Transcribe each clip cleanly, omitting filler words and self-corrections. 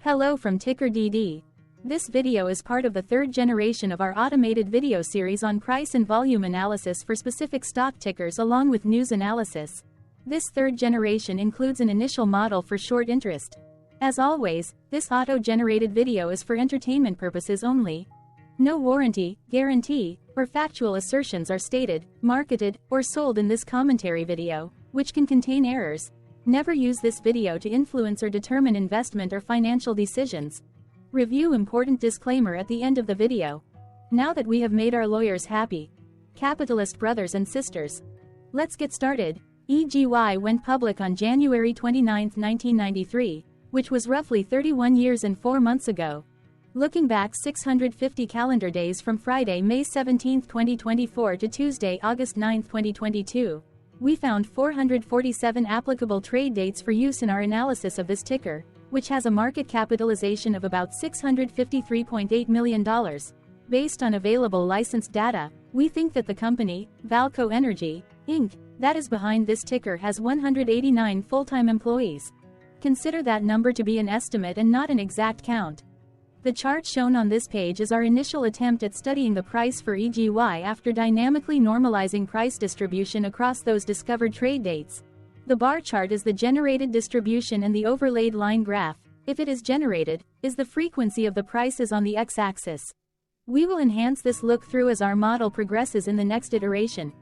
Hello from TickerDD. This video is part of the third generation of our automated video series on price and volume analysis for specific stock tickers along with news analysis. This third generation includes an initial model for short interest. As always, this auto-generated video is for entertainment purposes only. No warranty, guarantee, or factual assertions are stated, marketed, or sold in this commentary video, which can contain errors. Never use this video to influence or determine investment or financial decisions. Review important disclaimer at the end of the video. Now that we have made our lawyers happy, capitalist brothers and sisters, let's get started. EGY went public on January 29, 1993, which was roughly 31 years and 4 months ago. Looking back 650 calendar days from Friday, May 17, 2024 to Tuesday, August 9, 2022, we found 447 applicable trade dates for use in our analysis of this ticker, which has a market capitalization of about $653.8 million. Based on available licensed data, we think that the company, Valco Energy, Inc., that is behind this ticker has 189 full-time employees. Consider that number to be an estimate and not an exact count. The chart shown on this page is our initial attempt at studying the price for EGY after dynamically normalizing price distribution across those discovered trade dates. The bar chart is the generated distribution and the overlaid line graph, if it is generated, is the frequency of the prices on the x-axis. We will enhance this look-through as our model progresses in the next iteration.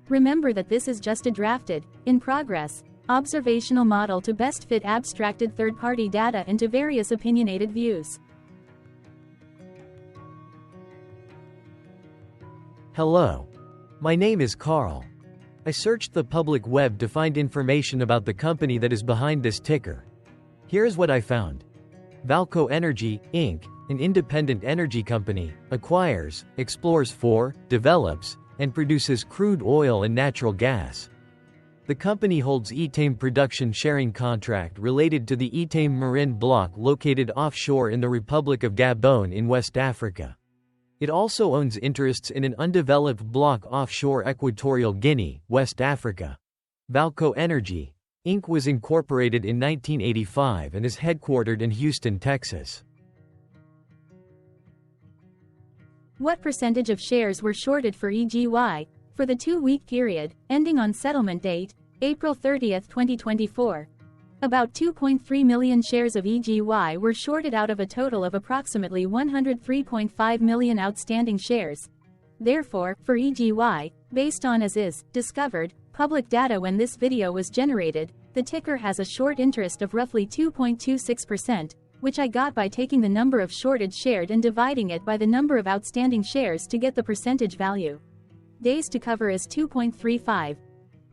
Remember that this is just a drafted, in progress, observational model to best fit abstracted third-party data into various opinionated views. Hello. My name is Carl. I searched the public web to find information about the company that is behind this ticker. Here's what I found. Valco Energy, Inc., an independent energy company, acquires, explores for, develops, and produces crude oil and natural gas. The company holds Etame production sharing contract related to the Etame Marin block located offshore in the Republic of Gabon in West Africa. It also owns interests in an undeveloped block offshore Equatorial Guinea, West Africa. Valco Energy, Inc. was incorporated in 1985 and is headquartered in Houston, Texas. What percentage of shares were shorted for EGY for the 2-week period, ending on settlement date, April 30, 2024? About 2.3 million shares of EGY were shorted out of a total of approximately 103.5 million outstanding shares. Therefore, for EGY, based on as is discovered public data when this video was generated, the ticker has a short interest of roughly 2.26%, which I got by taking the number of shorted shared and dividing it by the number of outstanding shares to get the percentage value. Days to cover is 2.35.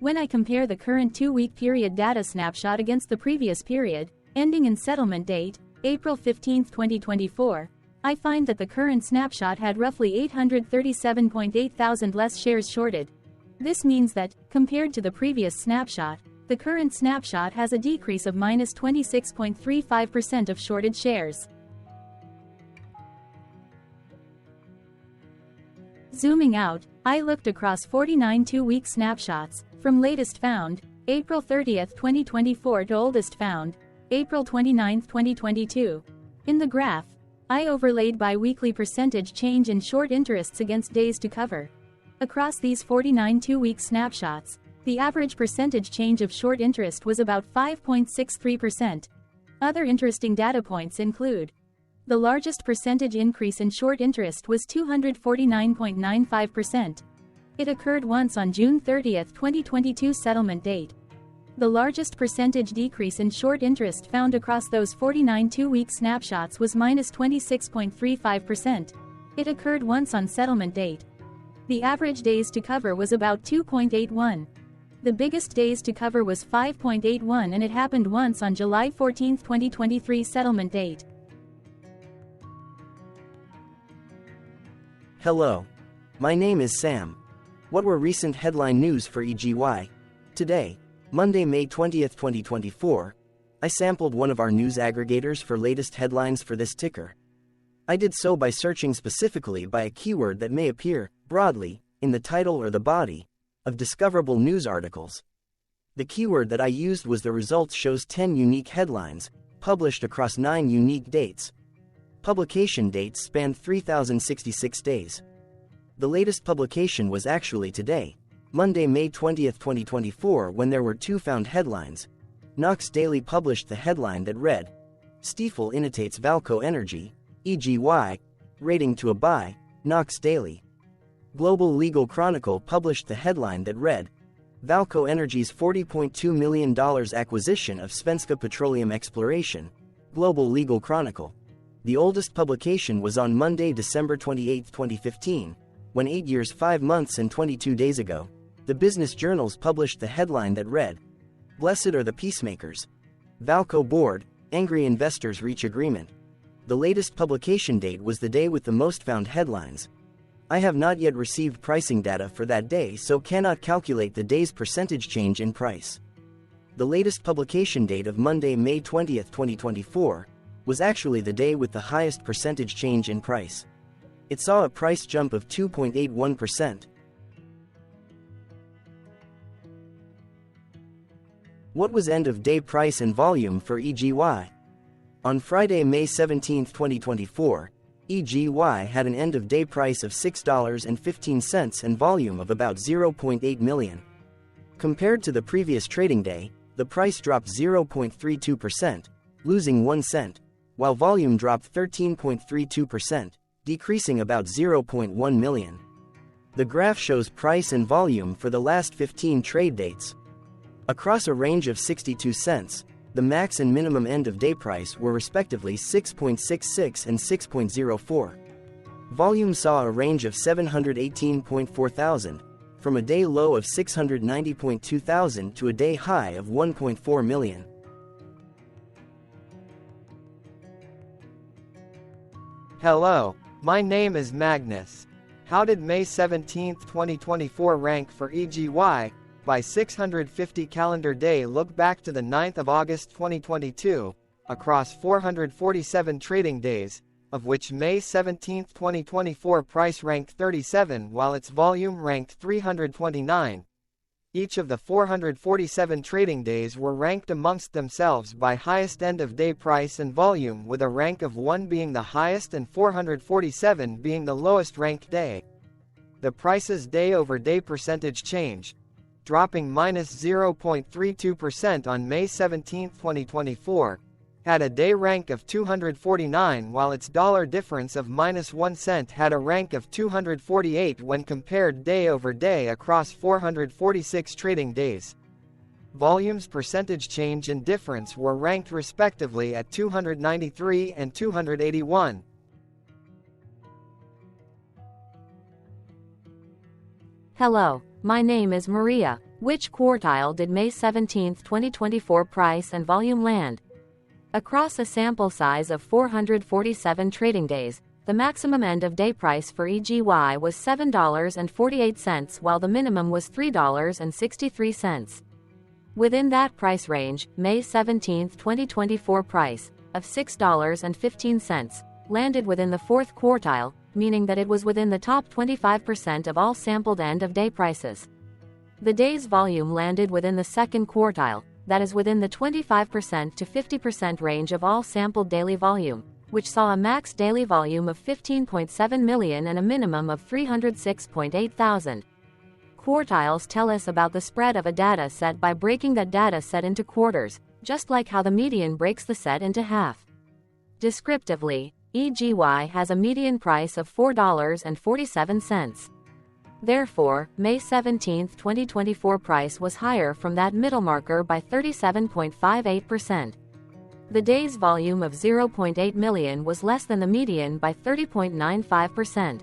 When I compare the current 2-week period data snapshot against the previous period, ending in settlement date, April 15, 2024, I find that the current snapshot had roughly 837.8 thousand less shares shorted. This means that, compared to the previous snapshot, the current snapshot has a decrease of minus 26.35% of shorted shares. Zooming out, I looked across 49 2-week snapshots, from latest found, April 30, 2024 to oldest found, April 29, 2022. In the graph, I overlaid bi-weekly percentage change in short interests against days to cover. Across these 49 2-week snapshots, the average percentage change of short interest was about 5.63%. Other interesting data points include: the largest percentage increase in short interest was 249.95%. It occurred once on June 30, 2022 settlement date. The largest percentage decrease in short interest found across those 49 2-week snapshots was minus 26.35%. It occurred once on settlement date. The average days to cover was about 2.81. The biggest days to cover was 5.81 and it happened once on July 14, 2023 settlement date. Hello. My name is Sam. What were recent headline news for EGY? Today, Monday, May 20, 2024, I sampled one of our news aggregators for latest headlines for this ticker. I did so by searching specifically by a keyword that may appear, broadly, in the title or the body of discoverable news articles. The keyword that I used was the results shows 10 unique headlines, published across 9 unique dates. Publication dates spanned 3,066 days. The latest publication was actually today, Monday, May 20, 2024, when there were 2 found headlines. Knox Daily published the headline that read, Stiefel initiates Valco Energy, EGY, rating to a buy, Knox Daily. Global Legal Chronicle published the headline that read, Valco Energy's $40.2 million acquisition of Svenska Petroleum Exploration, Global Legal Chronicle. The oldest publication was on Monday, December 28, 2015, when 8 years, 5 months and 22 days ago, the business journals published the headline that read, Blessed are the peacemakers. Valco board, angry investors reach agreement. The latest publication date was the day with the most found headlines. I have not yet received pricing data for that day, so cannot calculate the day's percentage change in price. The latest publication date of Monday, May 20, 2024, was actually the day with the highest percentage change in price. It saw a price jump of 2.81%. What was end-of-day price and volume for EGY? On Friday, May 17, 2024, EGY had an end-of-day price of $6.15 and volume of about 0.8 million. Compared to the previous trading day, the price dropped 0.32%, losing 1 cent, while volume dropped 13.32%, decreasing about 0.1 million. The graph shows price and volume for the last 15 trade dates. Across a range of 62 cents, the max and minimum end-of-day price were respectively 6.66 and 6.04. Volume saw a range of 718.4 thousand, from a day low of 690.2 thousand to a day high of 1.4 million. Hello, my name is Magnus. How did May 17, 2024 rank for EGY? By 650 calendar day, look back to the 9th of August 2022, across 447 trading days, of which May 17, 2024 price ranked 37 while its volume ranked 329. Each of the 447 trading days were ranked amongst themselves by highest end-of-day price and volume, with a rank of 1 being the highest and 447 being the lowest ranked day. The price's day-over-day percentage change, dropping minus 0.32% on May 17, 2024, had a day rank of 249 while its dollar difference of minus 1 cent had a rank of 248 when compared day over day across 446 trading days. Volume's percentage change and difference were ranked respectively at 293 and 281. Hello, my name is Maria. Which quartile did May 17, 2024 price and volume land? Across a sample size of 447 trading days, the maximum end-of-day price for EGY was $7.48 while the minimum was $3.63. Within that price range, May 17, 2024 price, of $6.15, landed within the fourth quartile, meaning that it was within the top 25% of all sampled end-of-day prices. The day's volume landed within the second quartile, that is within the 25% to 50% range of all sampled daily volume, which saw a max daily volume of 15.7 million and a minimum of 306.8 thousand. Quartiles tell us about the spread of a data set by breaking that data set into quarters, just like how the median breaks the set into half. Descriptively, EGY has a median price of $4.47. Therefore, May 17, 2024 price was higher from that middle marker by 37.58%. The day's volume of 0.8 million was less than the median by 30.95%.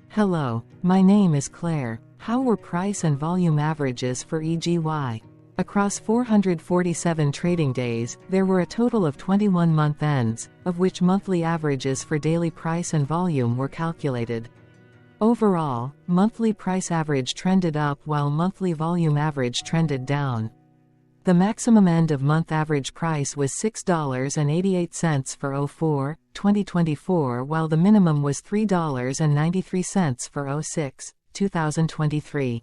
Hello, my name is Claire. How were price and volume averages for EGY? Across 447 trading days, there were a total of 21 month ends, of which monthly averages for daily price and volume were calculated. Overall, monthly price average trended up while monthly volume average trended down. The maximum end-of-month average price was $6.88 for 04/2024 while the minimum was $3.93 for 06/2023.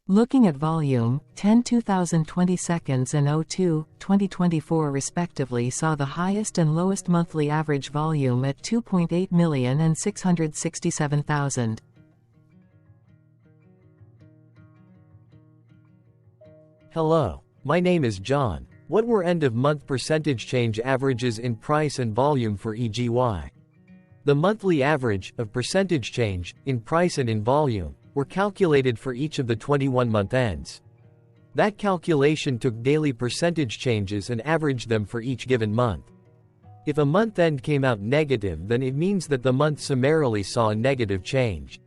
Looking at volume, 10 2020 seconds and 02 2024 respectively saw the highest and lowest monthly average volume at 2.8 million and 667,000. Hello, my name is John. What were end-of-month percentage change averages in price and volume for EGY? The monthly average of percentage change in price and in volume were calculated for each of the 21-month ends. That calculation took daily percentage changes and averaged them for each given month. If a month end came out negative, then it means that the month summarily saw a negative change.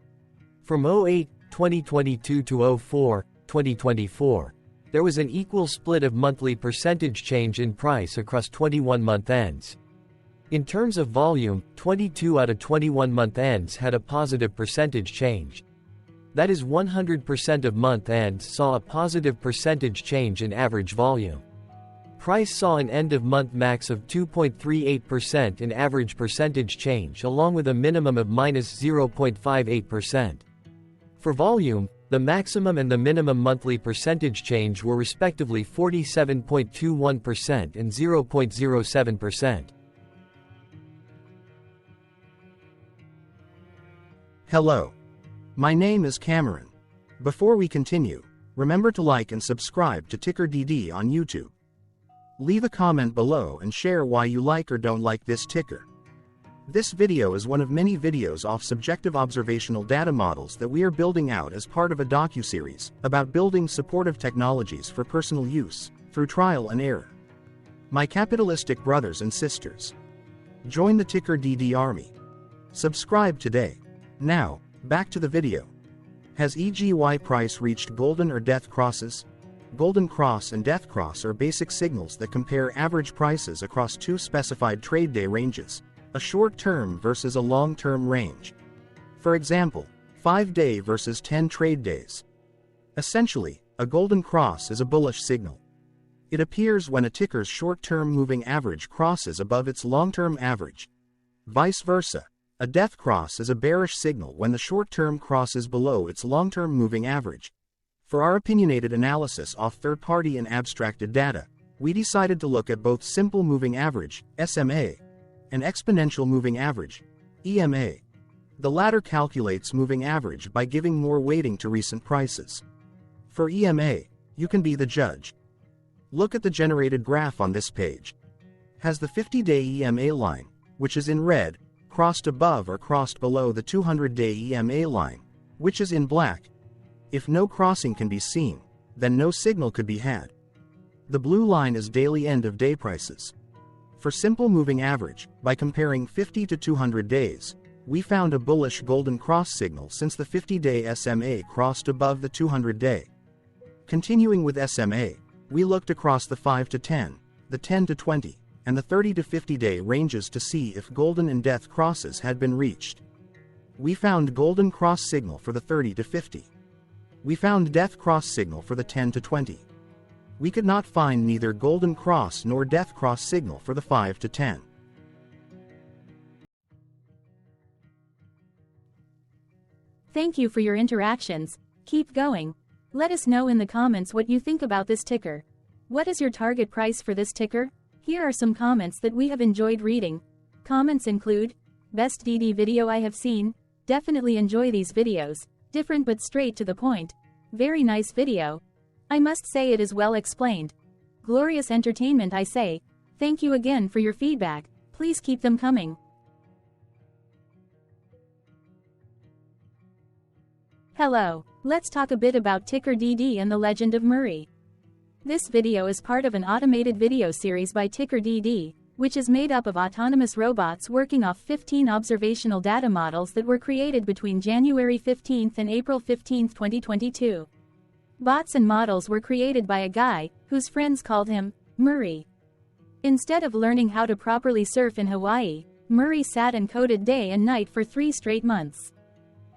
From 08/2022 to 04/2024, there was an equal split of monthly percentage change in price across 21-month ends. In terms of volume, 22 out of 21-month ends had a positive percentage change. That is, 100% of month ends saw a positive percentage change in average volume. Price saw an end-of-month max of 2.38% in average percentage change, along with a minimum of -0.58%. For volume, the maximum and the minimum monthly percentage change were respectively 47.21% and 0.07%. Hello. My name is Cameron. Before we continue, remember to like and subscribe to TickerDD on YouTube. Leave a comment below and share why you like or don't like this ticker. This video is one of many videos off subjective observational data models that we are building out as part of a docuseries about building supportive technologies for personal use, through trial and error. My capitalistic brothers and sisters, join the TickerDD army. Subscribe today. Now, back to the video. Has EGY price reached golden or death crosses? Golden cross and death cross are basic signals that compare average prices across two specified trade day ranges, a short-term versus a long-term range. For example, 5-day versus 10 trade days. Essentially, a golden cross is a bullish signal. It appears when a ticker's short-term moving average crosses above its long-term average. Vice versa, a death cross is a bearish signal when the short-term crosses below its long-term moving average. For our opinionated analysis off third-party and abstracted data, we decided to look at both simple moving average, SMA, and exponential moving average, EMA. The latter calculates moving average by giving more weighting to recent prices. For EMA, you can be the judge. Look at the generated graph on this page. Has the 50-day EMA line, which is in red, crossed above or crossed below the 200-day EMA line, which is in black? If no crossing can be seen, then no signal could be had. The blue line is daily end-of-day prices. For simple moving average, by comparing 50 to 200 days, we found a bullish golden cross signal since the 50-day SMA crossed above the 200-day. Continuing with SMA, we looked across the 5 to 10, the 10 to 20, and the 30 to 50-day ranges to see if golden and death crosses had been reached. We found golden cross signal for the 30 to 50. We found death cross signal for the 10 to 20. We could not find neither golden cross nor death cross signal for the 5 to 10. Thank you for your interactions. Keep going. Let us know in the comments what you think about this ticker. What is your target price for this ticker? Here are some comments that we have enjoyed reading. Comments include, best DD video I have seen, definitely enjoy these videos, different but straight to the point. Very nice video. I must say it is well explained. Glorious entertainment I say. Thank you again for your feedback. Please keep them coming. Hello. Let's talk a bit about TickerDD and the Legend of Murray. This video is part of an automated video series by TickerDD, which is made up of autonomous robots working off 15 observational data models that were created between January 15 and April 15, 2022. Bots and models were created by a guy, whose friends called him Murray. Instead of learning how to properly surf in Hawaii, Murray sat and coded day and night for 3 straight months.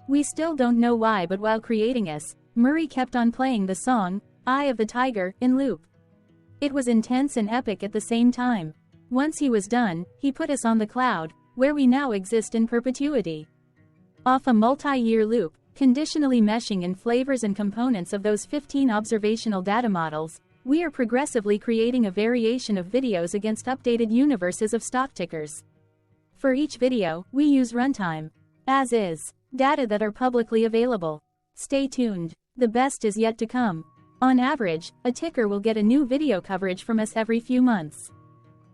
We still don't know why, but while creating us, Murray kept on playing the song, Eye of the Tiger, in loop. It was intense and epic at the same time. Once he was done, he put us on the cloud, where we now exist in perpetuity. Off a multi-year loop, conditionally meshing in flavors and components of those 15 observational data models, we are progressively creating a variation of videos against updated universes of stock tickers. For each video, we use runtime, as is, data that are publicly available. Stay tuned. The best is yet to come. On average, a ticker will get a new video coverage from us every few months.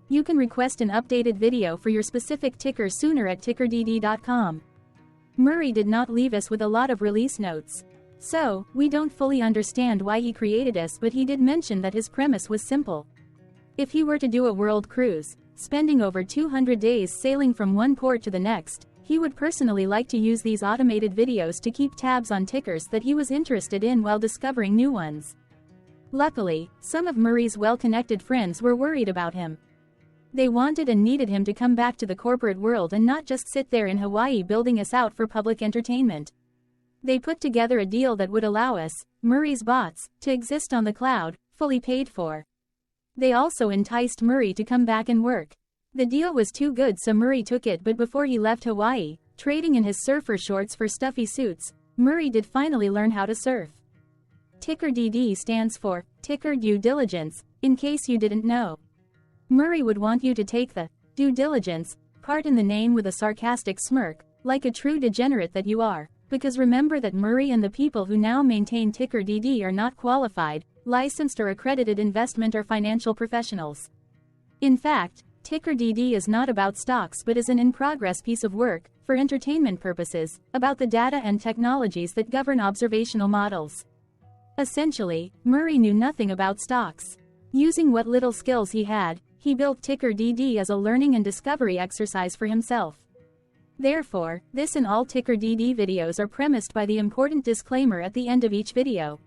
You can request an updated video for your specific ticker sooner at TickerDD.com. Murray did not leave us with a lot of release notes. So, we don't fully understand why he created us, but he did mention that his premise was simple. If he were to do a world cruise, spending over 200 days sailing from one port to the next, he would personally like to use these automated videos to keep tabs on tickers that he was interested in while discovering new ones. Luckily, some of Murray's well-connected friends were worried about him. They wanted and needed him to come back to the corporate world and not just sit there in Hawaii building us out for public entertainment. They put together a deal that would allow us, Murray's bots, to exist on the cloud, fully paid for. They also enticed Murray to come back and work. The deal was too good, so Murray took it, but before he left Hawaii, trading in his surfer shorts for stuffy suits, Murray did finally learn how to surf. TickerDD stands for Ticker Due Diligence, in case you didn't know. Murray would want you to take the due diligence part in the name with a sarcastic smirk, like a true degenerate that you are, because remember that Murray and the people who now maintain TickerDD are not qualified, licensed or accredited investment or financial professionals. In fact, TickerDD is not about stocks but is an in-progress piece of work, for entertainment purposes, about the data and technologies that govern observational models. Essentially, Murray knew nothing about stocks. Using what little skills he had, he built TickerDD as a learning and discovery exercise for himself. Therefore, this and all TickerDD videos are premised by the important disclaimer at the end of each video.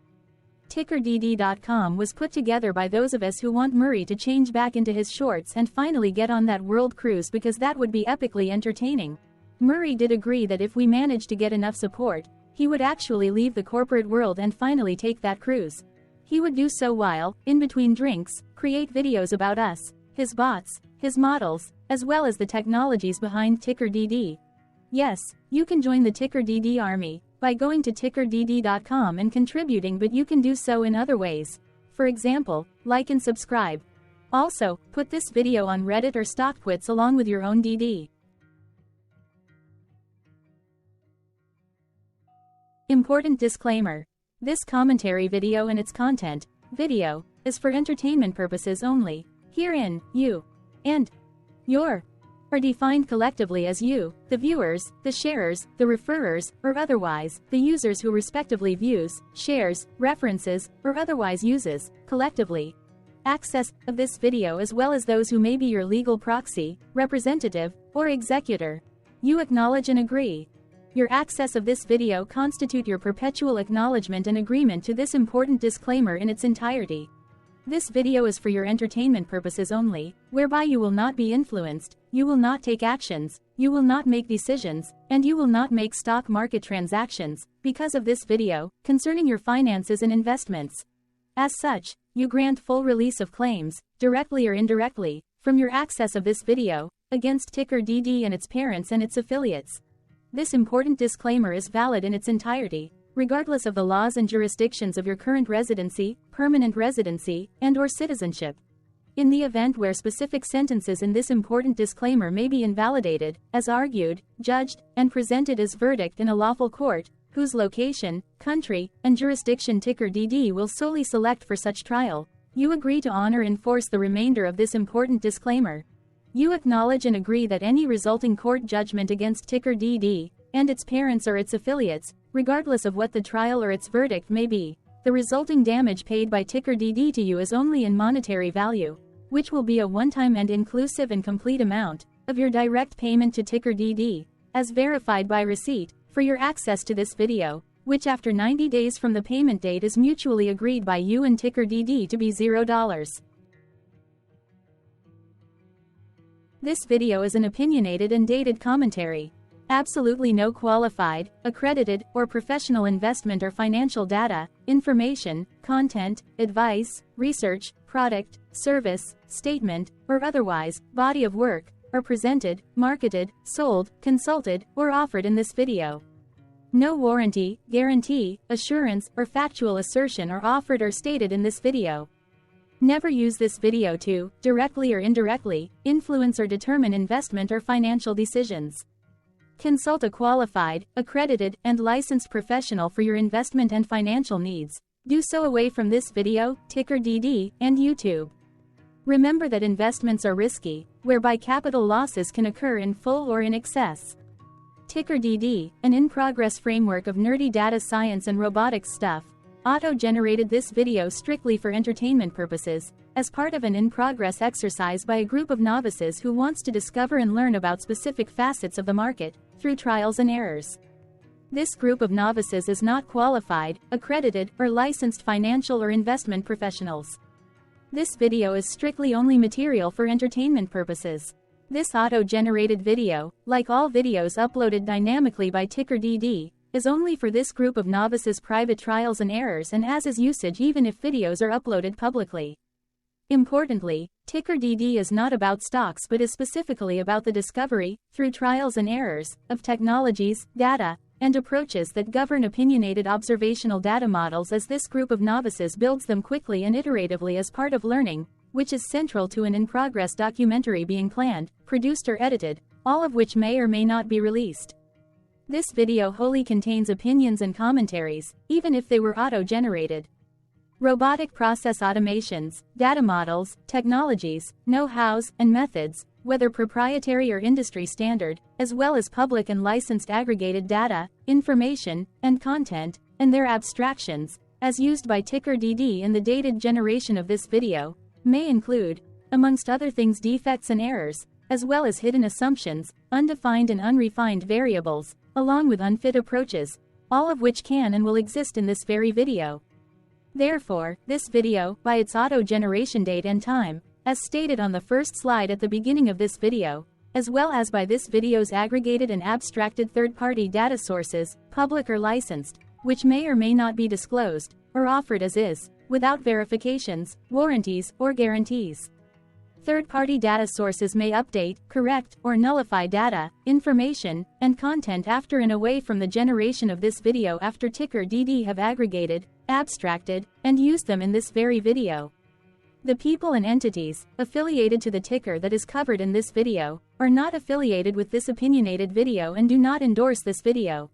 TickerDD.com was put together by those of us who want Murray to change back into his shorts and finally get on that world cruise, because that would be epically entertaining. Murray did agree that if we managed to get enough support, he would actually leave the corporate world and finally take that cruise. He would do so while, in between drinks, create videos about us, his bots, his models, as well as the technologies behind TickerDD. Yes, you can join the TickerDD army by going to TickerDD.com and contributing, but you can do so in other ways. For example, like and subscribe. Also, put this video on Reddit or StockTwits along with your own DD. Important disclaimer. This commentary video and its content, video, is for entertainment purposes only. Herein, you and your are defined collectively as you, the viewers, the sharers, the referrers, or otherwise, the users who respectively views, shares, references, or otherwise uses, collectively, access of this video, as well as those who may be your legal proxy, representative, or executor. You acknowledge and agree. Your access of this video constitute your perpetual acknowledgement and agreement to this important disclaimer in its entirety. This video is for your entertainment purposes only, whereby you will not be influenced, you will not take actions, you will not make decisions, and you will not make stock market transactions, because of this video, concerning your finances and investments. As such, you grant full release of claims, directly or indirectly, from your access of this video, against TickerDD and its parents and its affiliates. This important disclaimer is valid in its entirety, regardless of the laws and jurisdictions of your current residency, permanent residency, and/or citizenship. In the event where specific sentences in this important disclaimer may be invalidated, as argued, judged, and presented as verdict in a lawful court, whose location, country, and jurisdiction TickerDD will solely select for such trial, you agree to honor and enforce the remainder of this important disclaimer. You acknowledge and agree that any resulting court judgment against TickerDD and its parents or its affiliates, regardless of what the trial or its verdict may be, the resulting damage paid by TickerDD to you is only in monetary value, which will be a one-time and inclusive and complete amount of your direct payment to TickerDD, as verified by receipt, for your access to this video, which after 90 days from the payment date is mutually agreed by you and TickerDD to be $0. This video is an opinionated and dated commentary. Absolutely no qualified, accredited, or professional investment or financial data, information, content, advice, research, product, service, statement, or otherwise, body of work, are presented, marketed, sold, consulted, or offered in this video. No warranty, guarantee, assurance, or factual assertion are offered or stated in this video. Never use this video to, directly or indirectly, influence or determine investment or financial decisions. Consult a qualified, accredited, and licensed professional for your investment and financial needs. Do so away from this video, TickerDD, and YouTube. Remember that investments are risky, whereby capital losses can occur in full or in excess. TickerDD, an in-progress framework of nerdy data science and robotics stuff, auto-generated this video strictly for entertainment purposes, as part of an in-progress exercise by a group of novices who wants to discover and learn about specific facets of the market, through trials and errors. This group of novices is not qualified, accredited, or licensed financial or investment professionals. This video is strictly only material for entertainment purposes. This auto-generated video, like all videos uploaded dynamically by TickerDD, is only for this group of novices' private trials and errors and as is usage even if videos are uploaded publicly. Importantly, TickerDD is not about stocks but is specifically about the discovery, through trials and errors, of technologies, data, and approaches that govern opinionated observational data models as this group of novices builds them quickly and iteratively as part of learning, which is central to an in-progress documentary being planned, produced or edited, all of which may or may not be released. This video wholly contains opinions and commentaries, even if they were auto-generated. Robotic process automations, data models, technologies, know-hows, and methods, whether proprietary or industry standard, as well as public and licensed aggregated data, information, and content, and their abstractions, as used by TickerDD in the dated generation of this video, may include, amongst other things, defects and errors, as well as hidden assumptions, undefined and unrefined variables, along with unfit approaches, all of which can and will exist in this very video. Therefore, this video, by its auto-generation date and time, as stated on the first slide at the beginning of this video, as well as by this video's aggregated and abstracted third-party data sources, public or licensed, which may or may not be disclosed, or offered as is, without verifications, warranties, or guarantees. Third-party data sources may update, correct, or nullify data, information, and content after and away from the generation of this video after TickerDD have aggregated, abstracted, and used them in this very video. The people and entities, affiliated to the ticker that is covered in this video, are not affiliated with this opinionated video and do not endorse this video.